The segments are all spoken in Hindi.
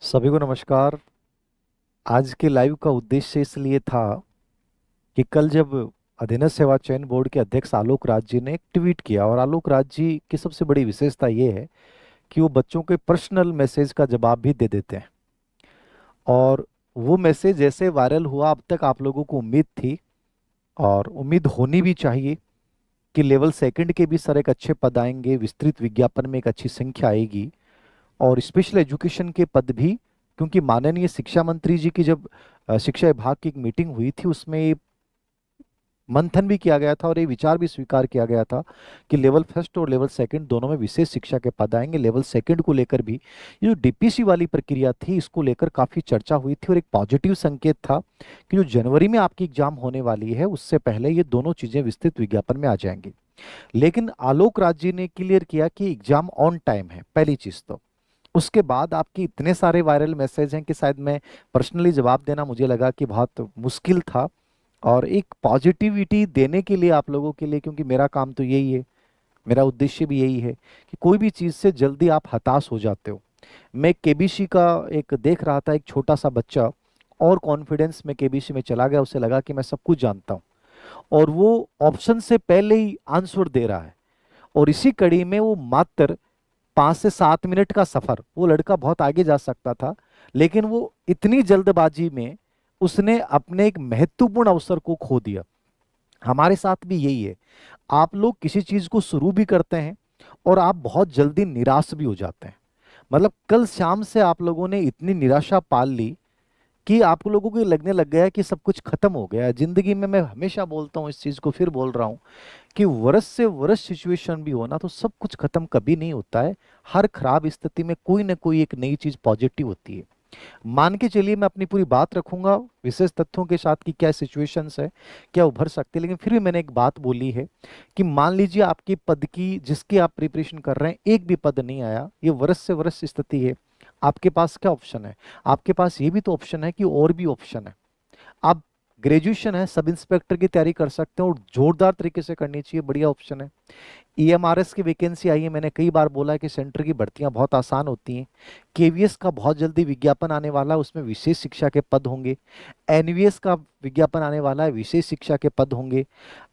सभी को नमस्कार। आज के लाइव का उद्देश्य इसलिए था कि कल जब अधीनस्थ सेवा चयन बोर्ड के अध्यक्ष आलोक राज जी ने एक ट्वीट किया, और आलोक राज जी की सबसे बड़ी विशेषता ये है कि वो बच्चों के पर्सनल मैसेज का जवाब भी दे देते हैं। और वो मैसेज जैसे वायरल हुआ, अब तक आप लोगों को उम्मीद थी और उम्मीद होनी भी चाहिए कि लेवल सेकंड के भी सर एक अच्छे पद आएंगे, विस्तृत विज्ञापन में एक अच्छी संख्या आएगी, और स्पेशल एजुकेशन के पद भी। क्योंकि माननीय शिक्षा मंत्री जी की जब शिक्षा विभाग की एक मीटिंग हुई थी, उसमें ये मंथन भी किया गया था और ये विचार भी स्वीकार किया गया था कि लेवल फर्स्ट और लेवल सेकंड दोनों में विशेष शिक्षा के पद आएंगे। लेवल सेकंड को लेकर भी ये जो डीपीसी वाली प्रक्रिया थी, इसको लेकर काफी चर्चा हुई थी और एक पॉजिटिव संकेत था कि जो जनवरी में आपकी एग्जाम होने वाली है उससे पहले ये दोनों चीजें विस्तृत विज्ञापन में आ जाएंगी। लेकिन आलोक राज जी ने क्लियर किया कि एग्जाम ऑन टाइम है, पहली चीज तो। उसके बाद आपके इतने सारे वायरल मैसेज हैं कि शायद मैं पर्सनली जवाब देना मुझे लगा कि बहुत मुश्किल था। और एक पॉजिटिविटी देने के लिए आप लोगों के लिए, क्योंकि मेरा काम तो यही है, मेरा उद्देश्य भी यही है कि कोई भी चीज़ से जल्दी आप हताश हो जाते हो। मैं केबीसी का एक देख रहा था, एक छोटा सा बच्चा और कॉन्फिडेंस में केबीसी में चला गया, उसे लगा कि मैं सब कुछ जानता हूँ, और वो ऑप्शन से पहले ही आंसर दे रहा है। और इसी कड़ी में वो मात्र 5 से 7 मिनट का सफर, वो लड़का बहुत आगे जा सकता था, लेकिन वो इतनी जल्दबाजी में उसने अपने एक महत्वपूर्ण अवसर को खो दिया। हमारे साथ भी यही है। आप लोग किसी चीज को शुरू भी करते हैं और आप बहुत जल्दी निराश भी हो जाते हैं। मतलब कल शाम से आप लोगों ने इतनी निराशा पाल ली कि आप लोगों को ये लगने लग गया कि सब कुछ खत्म हो गया है जिंदगी में। मैं हमेशा बोलता हूँ इस चीज को, फिर बोल रहा हूँ कि वर्ष से वर्ष सिचुएशन भी हो ना, तो सब कुछ खत्म कभी नहीं होता है। हर खराब स्थिति में कोई ना कोई एक नई चीज पॉजिटिव होती है। मान के चलिए मैं अपनी पूरी बात रखूंगा विशेष तथ्यों के साथ कि क्या सिचुएशंस है, क्या उभर सकते हैं, लेकिन फिर भी मैंने एक बात बोली है कि मान लीजिए आपके पद की, जिसकी आप प्रिपरेशन कर रहे हैं, एक भी पद नहीं आया, ये वर्ष से वर्ष स्थिति है। आपके पास क्या ऑप्शन है? आपके पास ये भी तो ऑप्शन है कि और भी ऑप्शन है। आप ग्रेजुएशन है, सब इंस्पेक्टर की तैयारी कर सकते हैं और जोरदार तरीके से करनी चाहिए, बढ़िया ऑप्शन है। ईएमआरएस की वैकेंसी आई है, मैंने कई बार बोला है कि सेंटर की भर्तियां बहुत आसान होती हैं। केवीएस का बहुत जल्दी विज्ञापन आने वाला है, उसमें विशेष शिक्षा के पद होंगे। एनवीएस का विज्ञापन आने वाला है, विशेष शिक्षा के पद होंगे।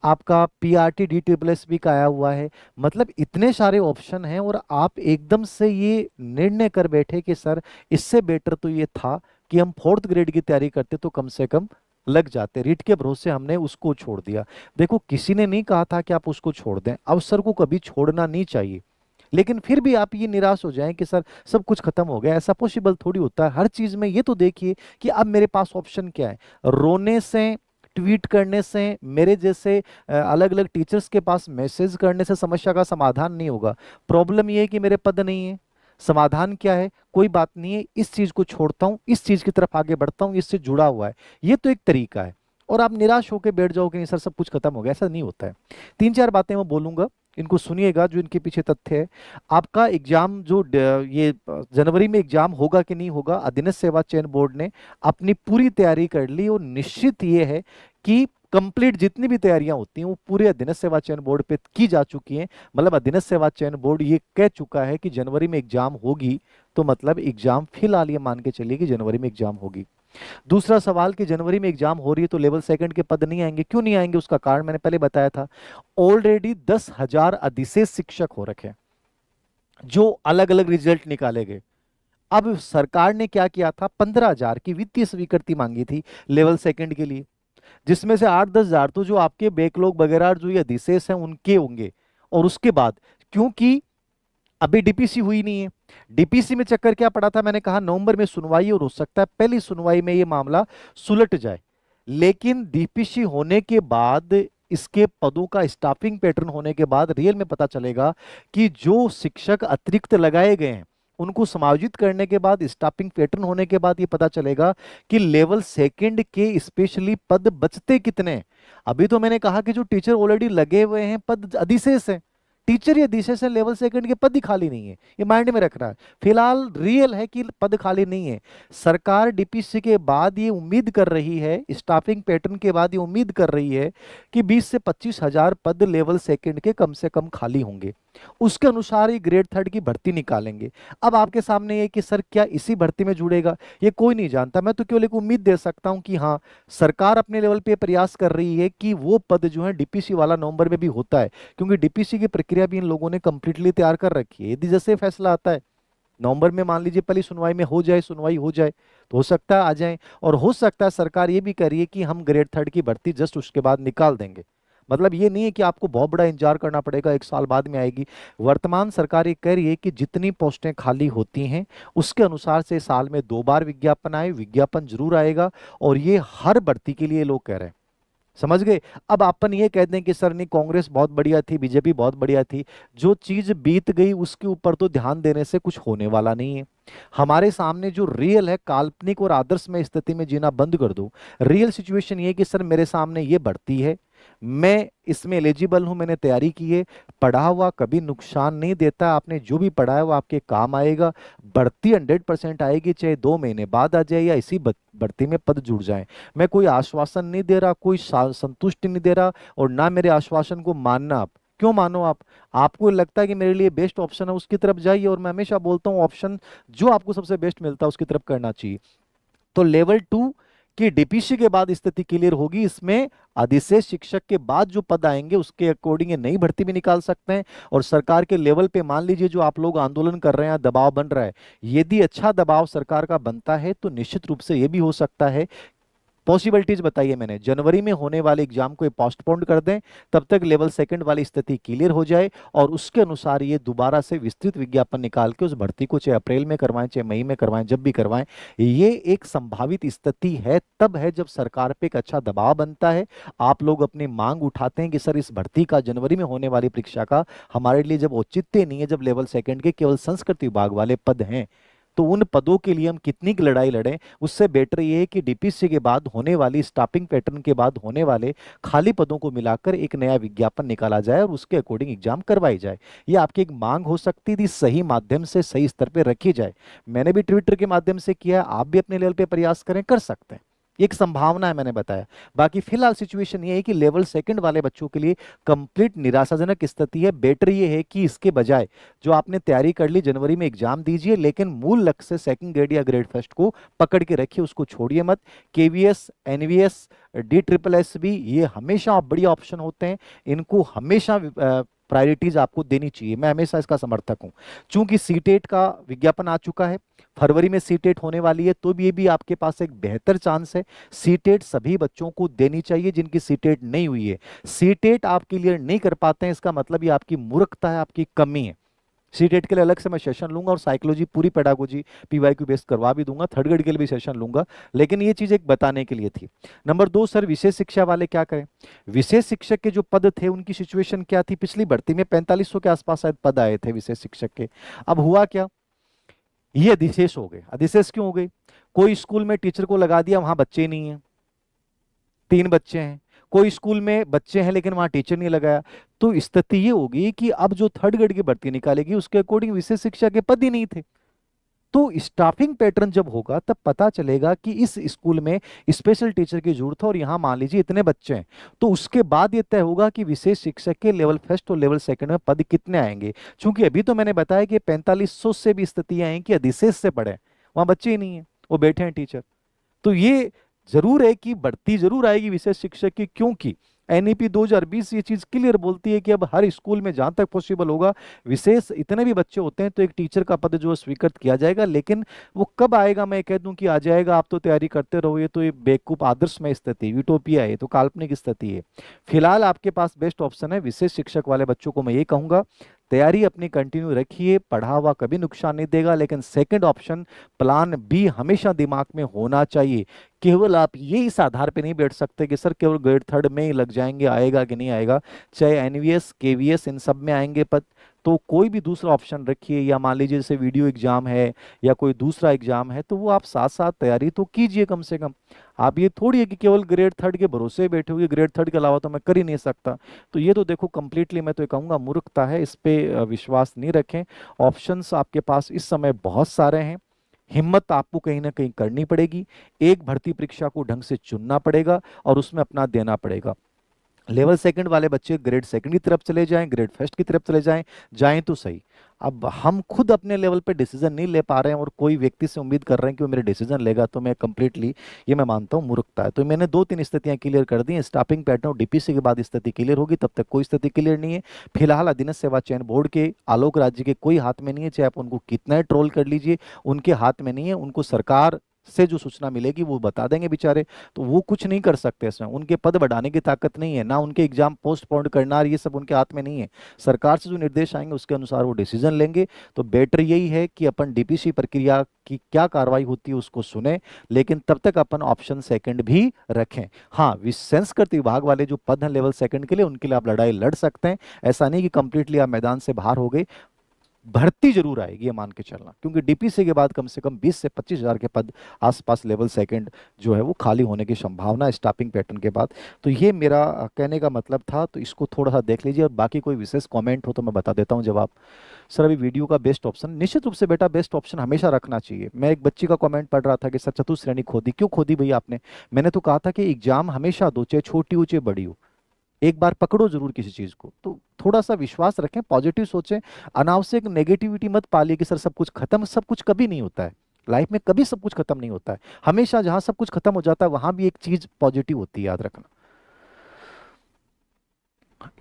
आपका पीआरटी डीटीएस भी का आया हुआ है। मतलब इतने सारे ऑप्शन हैं, और आप एकदम से ये निर्णय कर बैठे कि सर इससे बेटर तो ये था कि हम फोर्थ ग्रेड की तैयारी करते तो कम से कम लग जाते। रीट के भरोसे हमने उसको छोड़ दिया। देखो, किसी ने नहीं कहा था कि आप उसको छोड़ दें, अवसर को कभी छोड़ना नहीं चाहिए। लेकिन फिर भी आप ये निराश हो जाएं कि सर सब कुछ खत्म हो गया, ऐसा पॉसिबल थोड़ी होता है। हर चीज में ये तो देखिए कि अब मेरे पास ऑप्शन क्या है। रोने से, ट्वीट करने से, मेरे जैसे अलग अलग टीचर्स के पास मैसेज करने से समस्या का समाधान नहीं होगा। प्रॉब्लम ये है कि मेरे पद नहीं है। समाधान क्या है? कोई बात नहीं है, इस चीज को छोड़ता हूं, इस चीज की तरफ आगे बढ़ता हूं, इससे जुड़ा हुआ है। ये तो एक तरीका है। और आप निराश होकर बैठ जाओगे नहीं सर सब कुछ खत्म हो गया, ऐसा नहीं होता है। 3-4 बातें मैं बोलूंगा, इनको सुनिएगा, जो इनके पीछे तथ्य है। आपका एग्जाम जो ये जनवरी में एग्जाम होगा कि नहीं होगा, अधीनस्थ सेवा चयन बोर्ड ने अपनी पूरी तैयारी कर ली, और निश्चित ये है कि कंप्लीट जितनी भी तैयारियां होती हैं वो पूरे अधीनस्थ सेवा चयन बोर्ड पे की जा चुकी हैं। मतलब अधीनस्थ सेवा चयन बोर्ड ये कह चुका है कि जनवरी में एग्जाम होगी, तो मतलब एग्जाम फिलहाल ये मान के चलिए कि जनवरी में एग्जाम होगी। दूसरा सवाल कि जनवरी में एग्जाम हो रही है तो लेवल सेकंड के पद नहीं आएंगे, क्यों नहीं आएंगे? उसका कारण मैंने पहले बताया था। ऑलरेडी 10,000 अधिशेष शिक्षक हो रखे हैं, जो अलग अलग रिजल्ट निकाले गए। अब सरकार ने क्या किया था, 15,000 की वित्तीय स्वीकृति मांगी थी लेवल सेकंड के लिए, जिसमें से 8-10 हजार तो जो आपके बैकलॉग वगैरह जो ये अधिशेष हैं उनके होंगे। और उसके बाद, क्योंकि अभी डीपीसी हुई नहीं है, डीपीसी में चक्कर क्या पड़ा था, मैंने कहा नवंबर में सुनवाई, और हो सकता है पहली सुनवाई में ये मामला सुलट जाए। लेकिन डीपीसी होने के बाद, इसके पदों का स्टाफिंग पैटर्न होने के बाद रियल में पता चलेगा कि जो शिक्षक अतिरिक्त लगाए गए हैं उनको समायोजित करने के बाद, स्टाफिंग पैटर्न होने के बाद ये पता चलेगा कि लेवल सेकंड के स्पेशली पद बचते कितने हैं। अभी तो मैंने कहा कि जो टीचर ऑलरेडी लगे हुए हैं पद अधिशेष हैं, टीचर या अधिशेष है, लेवल सेकंड के पद ही खाली नहीं है, ये माइंड में रखना है। फिलहाल रियल है कि पद खाली नहीं है। सरकार डीपीसी के बाद ये उम्मीद कर रही है, स्टाफिंग पैटर्न के बाद ये उम्मीद कर रही है कि 20 से 25 हजार पद लेवल सेकंड के कम से कम खाली होंगे। उसके अनुसार ही ग्रेड थर्ड की भर्ती निकालेंगे। अब आपके सामने ये कि सर क्या इसी भर्ती में जुड़ेगा, ये कोई नहीं जानता। मैं तो केवल एक उम्मीद दे सकता हूं कि हाँ, सरकार अपने लेवल पे प्रयास कर रही है कि वो पद जो है डीपीसी वाला नवंबर में भी होता है, क्योंकि डीपीसी की प्रक्रिया भी इन लोगों ने कंप्लीटली तैयार कर रखी है। यदि जैसे फैसला आता है नवंबर में, मान लीजिए पहली सुनवाई में हो जाए, सुनवाई हो जाए, तो हो सकता है आ जाए। और हो सकता है सरकार ये भी करिए कि हम ग्रेड थर्ड की भर्ती जस्ट उसके बाद निकाल देंगे। मतलब ये नहीं है कि आपको बहुत बड़ा इंतजार करना पड़ेगा, एक साल बाद में आएगी। वर्तमान सरकार ये कह रही है कि जितनी पोस्टें खाली होती हैं उसके अनुसार से साल में 2 बार विज्ञापन आए, विज्ञापन जरूर आएगा। और ये हर भर्ती के लिए लोग कह रहे हैं, समझ गए। अब अपन ये कह दें कि सर नहीं, कांग्रेस बहुत बढ़िया थी, बीजेपी बहुत बढ़िया थी, जो चीज बीत गई उसके ऊपर तो ध्यान देने से कुछ होने वाला नहीं है। हमारे सामने जो रियल है, काल्पनिक और आदर्श में स्थिति में जीना बंद कर दो। रियल सिचुएशन ये है कि सर मेरे सामने ये बढ़ती है, मैं इसमें एलिजिबल हूं, मैंने तैयारी की है। पढ़ा हुआ कभी नुकसान नहीं देता, आपने जो भी पढ़ा है वो आपके काम आएगा। बढ़ती 100% आएगी, चाहे 2 महीने बाद आ जाए या इसी बढ़ती में पद जुड़ जाए। मैं कोई आश्वासन नहीं दे रहा, कोई संतुष्टि नहीं दे रहा, और ना मेरे आश्वासन को मानना। आप क्यों मानो? आपको लगता है कि मेरे लिए बेस्ट ऑप्शन है, उसकी तरफ जाइए। और मैं हमेशा बोलता हूँ ऑप्शन जो आपको सबसे बेस्ट मिलता है उसकी तरफ करना चाहिए। तो लेवल 2 की डीपीसी के बाद स्थिति क्लियर होगी। इसमें अधिशेष शिक्षक के बाद जो पद आएंगे उसके अकॉर्डिंग ये नई भर्ती भी निकाल सकते हैं। और सरकार के लेवल पे मान लीजिए जो आप लोग आंदोलन कर रहे हैं, दबाव बन रहा है, यदि अच्छा दबाव सरकार का बनता है तो निश्चित रूप से ये भी हो सकता है। पॉसिबिलिटीज बताइए मैंने, जनवरी में होने वाले एग्जाम को पोस्टपोन कर दें, तब तक लेवल सेकंड वाली स्थिति क्लियर हो जाए, और उसके अनुसार ये दोबारा से विस्तृत विज्ञापन निकाल के उस भर्ती को चाहे अप्रैल में करवाएं, चाहे मई में करवाएं, जब भी करवाएं। ये एक संभावित स्थिति है, तब है जब सरकार पे एक अच्छा दबाव बनता है। आप लोग अपनी मांग उठाते हैं कि सर इस भर्ती का, जनवरी में होने वाली परीक्षा का हमारे लिए जब औचित्य नहीं है, जब लेवल सेकंड के केवल संस्कृति विभाग वाले पद हैं, तो उन पदों के लिए हम कितनी की लड़ाई लड़ें। उससे बेटर ये है कि डीपीसी के बाद होने वाली स्टाफिंग पैटर्न के बाद होने वाले खाली पदों को मिलाकर एक नया विज्ञापन निकाला जाए और उसके अकॉर्डिंग एग्जाम करवाई जाए। ये आपकी एक मांग हो सकती थी, सही माध्यम से सही स्तर पर रखी जाए। मैंने भी ट्विटर के माध्यम से किया, आप भी अपने लेवल पे प्रयास करें, कर सकते हैं। एक संभावना है, मैंने बताया। बाकी फिलहाल सिचुएशन ये है कि लेवल सेकंड वाले बच्चों के लिए कंप्लीट निराशाजनक स्थिति है। बेटर ये है कि इसके बजाय जो आपने तैयारी कर ली, जनवरी में एग्जाम दीजिए, लेकिन मूल लक्ष्य से सेकंड ग्रेड या ग्रेड फर्स्ट को पकड़ के रखिए, उसको छोड़िए मत। केवीएस, एनवीएस, DSSS भी ये हमेशा बढ़िया ऑप्शन होते हैं, इनको हमेशा प्रायोरिटीज आपको देनी चाहिए। मैं हमेशा इसका समर्थक हूं। चूंकि सीटेट का विज्ञापन आ चुका है, फरवरी में सीटेट होने वाली है, तो भी ये भी आपके पास एक बेहतर चांस है। सीटेट सभी बच्चों को देनी चाहिए जिनकी सीटेट नहीं हुई है। सीटेट आप क्लियर नहीं कर पाते हैं, इसका मतलब ये आपकी मूर्खता है, आपकी कमी है। सीटेट के लिए अलग से मैं सेशन लूंगा, और साइकोलॉजी पूरी पेडागोजी PYQ बेस्ड करवा भी दूंगा, थर्ड ग्रेड के लिए भी सेशन लूंगा। लेकिन ये चीज एक बताने के लिए थी। नंबर 2, सर विशेष शिक्षा वाले क्या करें? विशेष शिक्षक के जो पद थे उनकी सिचुएशन क्या थी? पिछली भर्ती में 4500 के आसपास शायद पद आए थे विशेष शिक्षक के। अब हुआ क्या, ये अधिशेष हो गए। अधिशेष क्यों हो गए? कोई स्कूल में टीचर को लगा दिया, वहां बच्चे नहीं है, 3 बच्चे हैं। कोई स्कूल में बच्चे हैं लेकिन वहां टीचर नहीं लगाया। तो स्थिति ये होगी कि अब जो थर्ड ग्रेड की भर्ती निकालेगी उसके अकॉर्डिंग विशेष शिक्षा के पद ही नहीं थे। तो स्टाफिंग पैटर्न जब होगा तब पता चलेगा कि इस स्कूल में स्पेशल टीचर की जरूरत है, और यहां मान लीजिए इतने बच्चे हैं। तो उसके बाद ये तय होगा कि विशेष शिक्षक के लेवल फर्स्ट और लेवल सेकंड में पद कितने आएंगे। क्योंकि अभी तो मैंने बताया कि 4500 से भी स्थितियां हैं कि अधिशेष से पढ़े, वहां बच्चे ही नहीं है, वो बैठे हैं टीचर। तो ये जरूर है कि बढ़ती जरूर आएगी विशेष शिक्षक की, क्योंकि NEP 2020 ये चीज क्लियर बोलती है कि अब हर स्कूल में जहां तक पॉसिबल होगा, विशेष इतने भी बच्चे होते हैं तो एक टीचर का पद जो है स्वीकृत किया जाएगा। लेकिन वो कब आएगा मैं कह दूं कि आ जाएगा, आप तो तैयारी करते रहो, ये तो ये बेवकूफ आदर्श में स्थिति, यूटोपिया है, तो काल्पनिक स्थिति है। फिलहाल आपके पास बेस्ट ऑप्शन है विशेष शिक्षक वाले बच्चों को मैं ये कहूंगा, तैयारी अपनी कंटिन्यू रखिए, पढ़ा हुआ कभी नुकसान नहीं देगा। लेकिन सेकंड ऑप्शन, प्लान बी हमेशा दिमाग में होना चाहिए। केवल आप ये इस आधार पे नहीं बैठ सकते कि सर केवल ग्रेड थर्ड में ही लग जाएंगे, आएगा कि नहीं आएगा। चाहे NVS, KVS इन सब में आएंगे पद, तो कोई भी दूसरा ऑप्शन रखिए। या मान लीजिए जैसे वीडियो एग्जाम है या कोई दूसरा एग्जाम है, तो वो आप साथ साथ तैयारी तो कीजिए कम से कम। आप ये थोड़ी है कि केवल ग्रेड थर्ड के भरोसे बैठे हुए, ग्रेड थर्ड के अलावा तो मैं कर ही नहीं सकता। तो ये तो देखो कंप्लीटली मैं तो ये कहूँगा मूर्खता है, इस पे विश्वास नहीं रखें। ऑप्शंस आपके पास इस समय बहुत सारे हैं, हिम्मत आपको कहीं ना कहीं करनी पड़ेगी। एक भर्ती परीक्षा को ढंग से चुनना पड़ेगा और उसमें अपना देना पड़ेगा। लेवल सेकंड वाले बच्चे ग्रेड सेकंड की तरफ चले जाएं, ग्रेड फर्स्ट की तरफ चले जाएं, जाएं तो सही। अब हम खुद अपने लेवल पे डिसीजन नहीं ले पा रहे हैं और कोई व्यक्ति से उम्मीद कर रहे हैं कि वो मेरे डिसीजन लेगा, तो मैं कंप्लीटली, ये मैं मानता हूँ, मूर्खता है। तो मैंने दो तीन स्थितियां क्लियर कर दी हैं। स्टाफिंग पैटर्न और डीपीसी के बाद स्थिति क्लियर होगी, तब तक कोई स्थिति क्लियर नहीं है। फिलहाल अधीनस्थ सेवा चयन बोर्ड के, आलोक राज्य के कोई हाथ में नहीं है, चाहे आप उनको कितना ट्रोल कर लीजिए, उनके हाथ में नहीं है। उनको सरकार से जो सूचना मिलेगी वो बता देंगे बेचारे, तो वो कुछ नहीं कर सकते इसमें। उनके पद बढ़ाने की ताकत नहीं है, ना उनके एग्जाम पोस्टपोन करना, और ये सब उनके हाथ में नहीं है। सरकार से जो निर्देश आएंगे उसके अनुसार वो डिसीजन लेंगे। तो बेटर यही है कि अपन डीपीसी प्रक्रिया की क्या कार्रवाई होती है उसको सुने, लेकिन तब तक अपन ऑप्शन सेकंड भी रखें। हाँ, संस्कृत विभाग वाले जो पद हैं लेवल सेकंड के लिए, उनके लिए आप लड़ाई लड़ सकते हैं। ऐसा नहीं कि कंप्लीटली आप मैदान से बाहर हो गए। भर्ती जरूर आएगी, ये मान के चलना, क्योंकि डीपीसी के बाद कम से कम 20 से 25 हजार के पद आसपास लेवल सेकंड जो है वो खाली होने की संभावना है स्टाफिंग पैटर्न के बाद। तो ये मेरा कहने का मतलब था, तो इसको थोड़ा सा देख लीजिए। और बाकी कोई विशेष कमेंट हो तो मैं बता देता हूँ जवाब। सर अभी वीडियो का बेस्ट ऑप्शन, निश्चित रूप से बेटा बेस्ट ऑप्शन हमेशा रखना चाहिए। मैं एक बच्ची का कमेंट पढ़ रहा था कि सर चतुश्रेणी खोदी, क्यों खोदी भैया आपने? मैंने तो कहा था कि एग्जाम हमेशा दो, चाहे छोटी हो चाहे बड़ी हो, एक बार पकड़ो जरूर किसी चीज को। तो थोड़ा सा विश्वास रखें, पॉजिटिव सोचें, अनावश्यक नेगेटिविटी मत पालिए कि सर सब कुछ खत्म। सब कुछ कभी नहीं होता है लाइफ में, कभी सब कुछ खत्म नहीं होता है। हमेशा जहां सब कुछ खत्म हो जाता है वहां भी एक चीज पॉजिटिव होती है, याद रखना।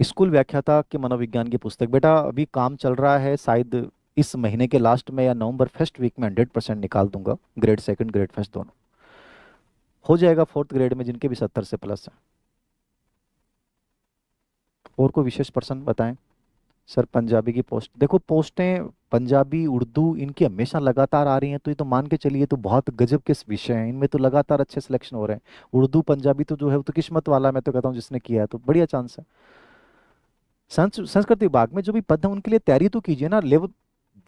स्कूल व्याख्याता के मनोविज्ञान की पुस्तक बेटा अभी काम चल रहा है, शायद इस महीने के लास्ट में या नवंबर फर्स्ट वीक में 100% निकाल दूंगा। ग्रेड सेकंड ग्रेड फर्स्ट दोनों हो जाएगा, फोर्थ ग्रेड में जिनके भी 70 से प्लस है। और कोई विशेष पर्सन बताएं। सर पंजाबी की पोस्ट, देखो पोस्टें पंजाबी उर्दू इनकी हमेशा लगातार आ रही हैं, तो ये तो मान के चलिए तो बहुत गजब के विषय हैं, इनमें तो लगातार अच्छे सिलेक्शन हो रहे हैं। उर्दू पंजाबी तो जो है वो तो किस्मत वाला है, मैं तो कहता हूँ जिसने किया है तो बढ़िया चांस है। संस्कृत विभाग में जो भी पद है उनके लिए तैयारी तो कीजिए ना। लेवल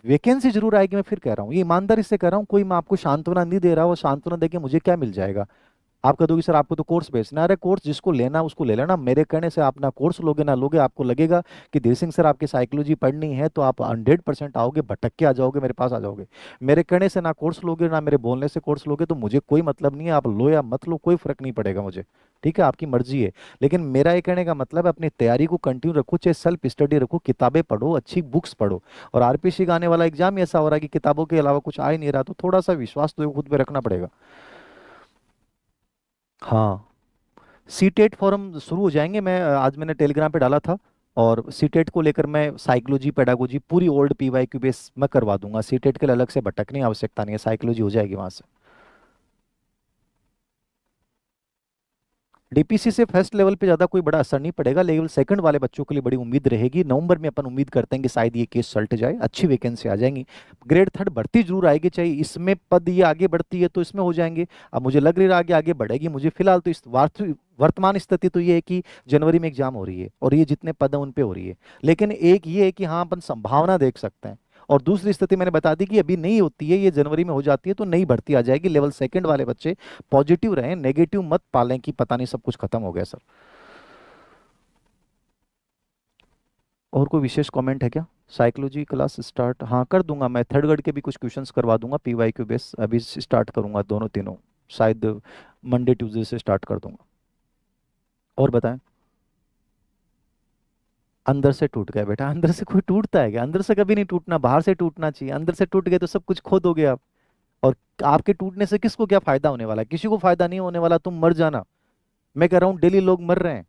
वैकेंसी जरूर आएगी, मैं फिर कह रहा हूँ, ये ईमानदारी से कह रहा हूँ। कोई मैं आपको सांत्वना नहीं दे रहा, और सांत्वना देके मुझे क्या मिल जाएगा? आप कह दोगे सर आपको तो कोर्स बेचना है। अरे कोर्स जिसको लेना है उसको ले लेना, मेरे कहने से आप ना कोर्स लोगे ना लोगे। आपको लगेगा कि धीर सिंह सर आपकी साइकोलॉजी पढ़नी है तो आप 100% आओगे, भटक के आ जाओगे, मेरे पास आ जाओगे। मेरे कहने से ना कोर्स लोगे ना मेरे बोलने से कोर्स लोगे, तो मुझे कोई मतलब नहीं है, आप लो या मत लो, कोई फर्क नहीं पड़ेगा मुझे। ठीक है, आपकी मर्जी है। लेकिन मेरा ये कहने का मतलब है अपनी तैयारी को कंटिन्यू रखो, चाहे सेल्फ स्टडी रखो, किताबें पढ़ो, अच्छी बुक्स पढ़ो। और आरपीसी का आने वाला एग्जाम ही ऐसा हो रहा है कि किताबों के अलावा कुछ आ ही नहीं रहा, तो थोड़ा सा विश्वास तो खुद पे रखना पड़ेगा। हाँ, सीटेट फॉर्म शुरू हो जाएंगे। मैं आज मैंने टेलीग्राम पे डाला था, और सीटेट को लेकर मैं साइकोलॉजी पेडागोजी पूरी ओल्ड पीवाईक्यू बेस मैं करवा दूंगा। सीटेट के लिए अलग से भटकने की आवश्यकता नहीं है, साइकोलॉजी हो जाएगी वहां से। डीपीसी से फर्स्ट लेवल पे ज्यादा कोई बड़ा असर नहीं पड़ेगा, लेवल सेकंड वाले बच्चों के लिए बड़ी उम्मीद रहेगी। नवंबर में अपन उम्मीद करते हैं कि शायद ये केस सल्ट जाए, अच्छी वैकेंसी आ जाएंगी। ग्रेड थर्ड भर्ती जरूर आएगी, चाहे इसमें पद ये आगे बढ़ती है तो इसमें हो जाएंगे। अब मुझे लग रहा है आगे आगे बढ़ेगी। मुझे फिलहाल तो इस वर्तमान स्थिति तो ये है कि जनवरी में एग्जाम हो रही है और ये जितने पद हैं उन पे हो रही है। लेकिन एक ये है कि हाँ अपन संभावना देख सकते हैं। और दूसरी स्थिति मैंने बता दी कि अभी नहीं होती है, ये जनवरी में हो जाती है तो नई भर्ती आ जाएगी। लेवल सेकंड वाले बच्चे पॉजिटिव रहें, नेगेटिव मत पालें कि पता नहीं सब कुछ खत्म हो गया सर। और कोई विशेष कमेंट है क्या? साइकोलॉजी क्लास स्टार्ट हाँ कर दूंगा मैं, थर्ड ग्रेड के भी कुछ क्वेश्चंस करवा दूंगा पीवाईक्यू बेस, अभी स्टार्ट करूंगा दोनों तीनों, शायद मंडे ट्यूसडे से स्टार्ट कर दूंगा। और बताएं। अंदर से टूट गया बेटा, अंदर से कोई टूटता है क्या? अंदर से कभी नहीं टूटना, बाहर से टूटना चाहिए। अंदर से टूट गए तो सब कुछ खो दोगे आप। और आपके टूटने से किसको क्या फायदा होने वाला है? किसी को फायदा नहीं होने वाला, तुम मर जाना। मैं कह रहा हूं डेली लोग मर रहे हैं।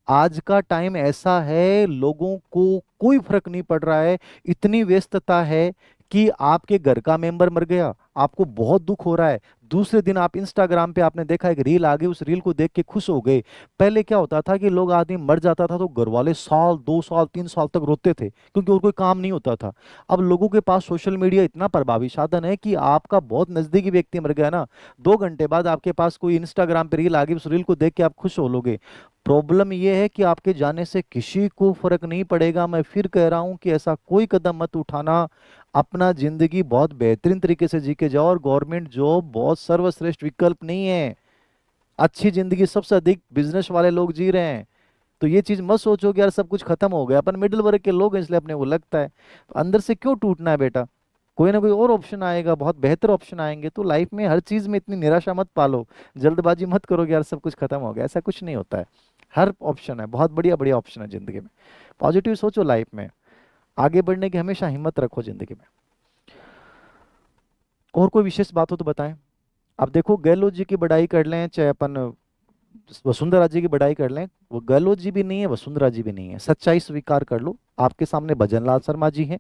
आज का टाइम ऐसा है, लोगों को कोई फर्क नहीं पड़ रहा है। इतनी व्यस्तता है कि आपके घर का मेंबर मर गया, आपको बहुत दुख हो रहा है, दूसरे दिन आप इंस्टाग्राम पे आपने देखा एक रील आ गई, उस रील को देख के खुश हो गए। पहले क्या होता था कि लोग, आदमी मर जाता था तो घर वाले साल 2 साल 3 साल तक रोते थे क्योंकि और कोई काम नहीं होता था। अब लोगों के पास सोशल मीडिया इतना प्रभावी साधन है कि आपका बहुत नजदीकी व्यक्ति मर गया ना, 2 घंटे बाद आपके पास कोई इंस्टाग्राम पे रील आ गई, उस रील को देख के आप खुश हो लोगे। प्रॉब्लम यह है कि आपके जाने से किसी को फर्क नहीं पड़ेगा। मैं फिर कह रहा हूं कि ऐसा कोई कदम मत उठाना। अपना जिंदगी बहुत बेहतरीन तरीके से जी के जाओ, और गवर्नमेंट जॉब बहुत सर्वश्रेष्ठ विकल्प नहीं है। अच्छी जिंदगी सबसे अधिक बिजनेस वाले लोग जी रहे हैं। तो ये चीज मत सोचो कि यार सब कुछ खत्म हो गया, अपन मिडिल वर्ग के लोग हैं इसलिए अपने को लगता है। तो अंदर से क्यों टूटना है बेटा? कोई ना कोई और ऑप्शन आएगा, बहुत बेहतर ऑप्शन आएंगे। तो लाइफ में हर चीज में इतनी निराशा मत पालो, जल्दबाजी मत करो कि यार सब कुछ खत्म हो गया, ऐसा कुछ नहीं होता है। हर ऑप्शन है, बहुत बढ़िया बढ़िया ऑप्शन है जिंदगी में। पॉजिटिव सोचो, लाइफ में आगे बढ़ने की हमेशा हिम्मत रखो जिंदगी में। और कोई विशेष बात हो तो बताएं। अब देखो, गहलोत जी की बड़ाई कर लें चाहे अपन वसुंधरा जी की बड़ाई कर लें, वो गहलोत जी भी नहीं है, वसुंधरा जी भी नहीं है। सच्चाई स्वीकार कर लो, आपके सामने भजन लाल शर्मा जी हैं,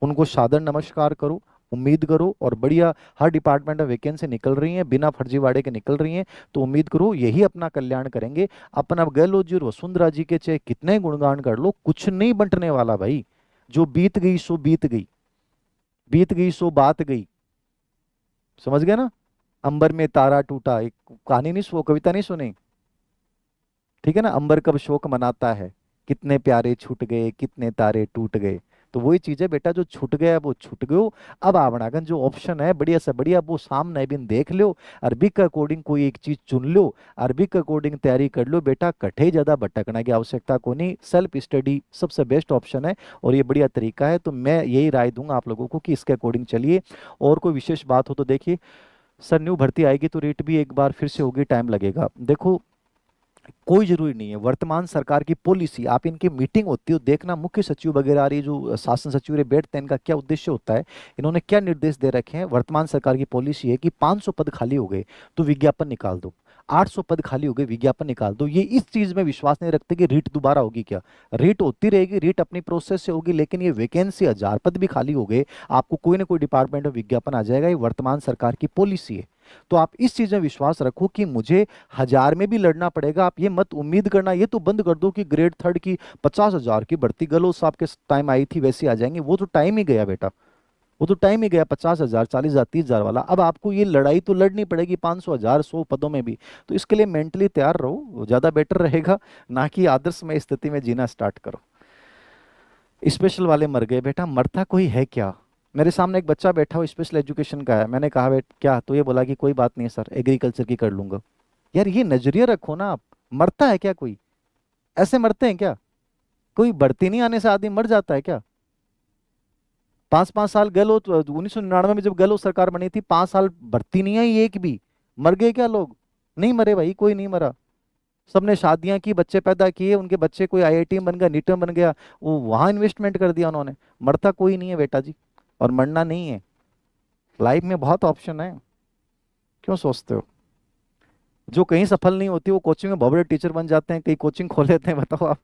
उनको सादर नमस्कार करो, उम्मीद करो। और बढ़िया, हर डिपार्टमेंट में वैकेंसी निकल रही है, बिना फर्जीवाड़े के निकल रही हैं, तो उम्मीद करो यही अपना कल्याण करेंगे। अपन अब गहलोत जी और वसुंधरा जी के चाहे कितने गुणगान कर लो, कुछ नहीं बंटने वाला भाई। जो बीत गई सो बीत गई, बीत गई सो बात गई, समझ गए ना। अंबर में तारा टूटा, एक कहानी नहीं कविता नहीं सुनी, ठीक है ना। अंबर कब शोक मनाता है, कितने प्यारे छूट गए, कितने तारे टूट गए। तो वही चीज है बेटा, जो छूट गया वो छूट गयो। अब आवनागन जो ऑप्शन है बढ़िया से बढ़िया वो सामने भी देख लो, अरबी के अकॉर्डिंग कोई एक चीज चुन लो, अरबी के अकॉर्डिंग तैयारी कर लो बेटा। कठे ज्यादा भटकने की आवश्यकता को नहीं, सेल्फ स्टडी सबसे बेस्ट ऑप्शन है और ये बढ़िया तरीका है। तो मैं यही राय दूंगा आप लोगों को कि इसके अकॉर्डिंग चलिए। और कोई विशेष बात हो तो देखिए, सर न्यू भर्ती आएगी तो रेट भी एक बार फिर से होगी, टाइम लगेगा। देखो, कोई जरूरी नहीं है, वर्तमान सरकार की पॉलिसी, आप इनकी मीटिंग होती हो देखना, मुख्य सचिव वगैरह आ रही, जो शासन सचिव रे बैठते हैं, इनका क्या उद्देश्य होता है, इन्होंने क्या निर्देश दे रखे हैं। वर्तमान सरकार की पॉलिसी है कि 500 पद खाली हो गए तो विज्ञापन निकाल दो, 800 पद खाली हो गए विज्ञापन निकाल दो। ये इस चीज में विश्वास नहीं रखते कि रीट दोबारा होगी क्या। रीट होती रहेगी, रीट अपनी प्रोसेस से होगी, लेकिन ये वैकेंसी 1000 पद भी खाली हो गए, आपको कोई ना कोई डिपार्टमेंट में विज्ञापन आ जाएगा। ये वर्तमान सरकार की पॉलिसी है। तो आप इस चीज में विश्वास रखो कि मुझे 1000 में भी लड़ना पड़ेगा। आप ये मत उम्मीद करना, ये तो बंद कर दो कि ग्रेड थर्ड की 50,000 की भर्ती गहलोत साहब के टाइम आई थी वैसे आ जाएंगे। वो तो टाइम ही गया बेटा, वो तो टाइम ही गया 50,000, 40,000, 30,000 वाला। अब आपको ये लड़ाई तो लड़नी पड़ेगी 500, 1000, 100 पदों में भी। तो इसके लिए मेंटली तैयार रहो, वो ज्यादा बेटर रहेगा, ना कि आदर्श में स्थिति में जीना स्टार्ट करो। स्पेशल वाले मर गए, बेटा मरता कोई है क्या। मेरे सामने एक बच्चा बैठा हो, स्पेशल एजुकेशन का है, मैंने कहा बेट क्या, तो ये बोला कि कोई बात नहीं है सर, एग्रीकल्चर की कर लूंगा। यार ये नजरिया रखो ना आप, मरता है क्या कोई, ऐसे मरते हैं क्या। कोई बढ़ती नहीं आने से आदमी मर जाता है क्या। 5-5 साल गहलोत 1999 में जब गहलोत सरकार बनी थी, 5 साल भर्ती नहीं आई एक भी, मर गए क्या लोग। नहीं मरे भाई, कोई नहीं मरा। सबने शादियां की, बच्चे पैदा किए, उनके बच्चे कोई आईआईटी में बन गया, नीट में बन गया, वो वहां इन्वेस्टमेंट कर दिया उन्होंने। मरता कोई नहीं है बेटा जी, और मरना नहीं है। लाइफ में बहुत ऑप्शन है, क्यों सोचते हो। जो कहीं सफल नहीं होती वो कोचिंग में बहुत बड़े टीचर बन जाते हैं, कई कोचिंग खोल लेते हैं, बताओ आप।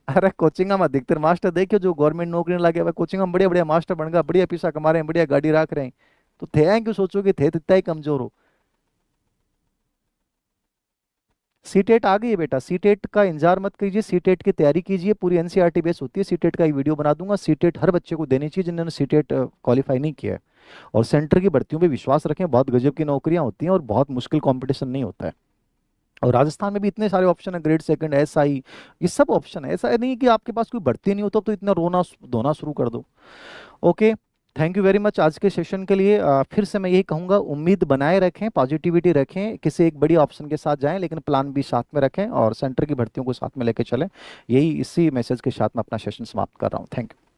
अरे कोचिंग में अधिकतर मास्टर देखियो जो गवर्नमेंट नौकरी में लगे हुए, कोचिंग में बढ़िया बढ़िया मास्टर बन गया, बढ़िया पैसा कमा रहे हैं, बढ़िया गाड़ी रख रहे हैं। तो थे हैं, क्यों सोचो कि थे इतना ही कमजोर हो। सीटेट आ गई है बेटा, सीटेट का इंतजार मत कीजिए, सीटेट की तैयारी कीजिए, पूरी एनसीईआरटी बेस होती है। सीटेट का एक वीडियो बना दूंगा। सीटेट हर बच्चे को देनी चाहिए जिन्होंने सीटेट क्वालिफाई नहीं किया है। और सेंटर की भर्तियों पे विश्वास रखें, बहुत गजब की नौकरियां होती हैं और बहुत मुश्किल कंपटीशन नहीं होता है। और राजस्थान में भी इतने सारे ऑप्शन है, ग्रेड सेकंड, एसआई, ये सब ऑप्शन है। ऐसा नहीं कि आपके पास कोई भर्ती नहीं होता तो इतना रोना धोना शुरू कर दो। Okay, thank you very much आज के सेशन के लिए। फिर से मैं यही कहूँगा, उम्मीद बनाए रखें, पॉजिटिविटी रखें, किसी एक बड़ी ऑप्शन के साथ जाएं, लेकिन प्लान भी साथ में रखें और सेंटर की भर्तियों को साथ में लेके चलें। यही इसी मैसेज के साथ मैं अपना सेशन समाप्त कर रहा हूँ। Thank you.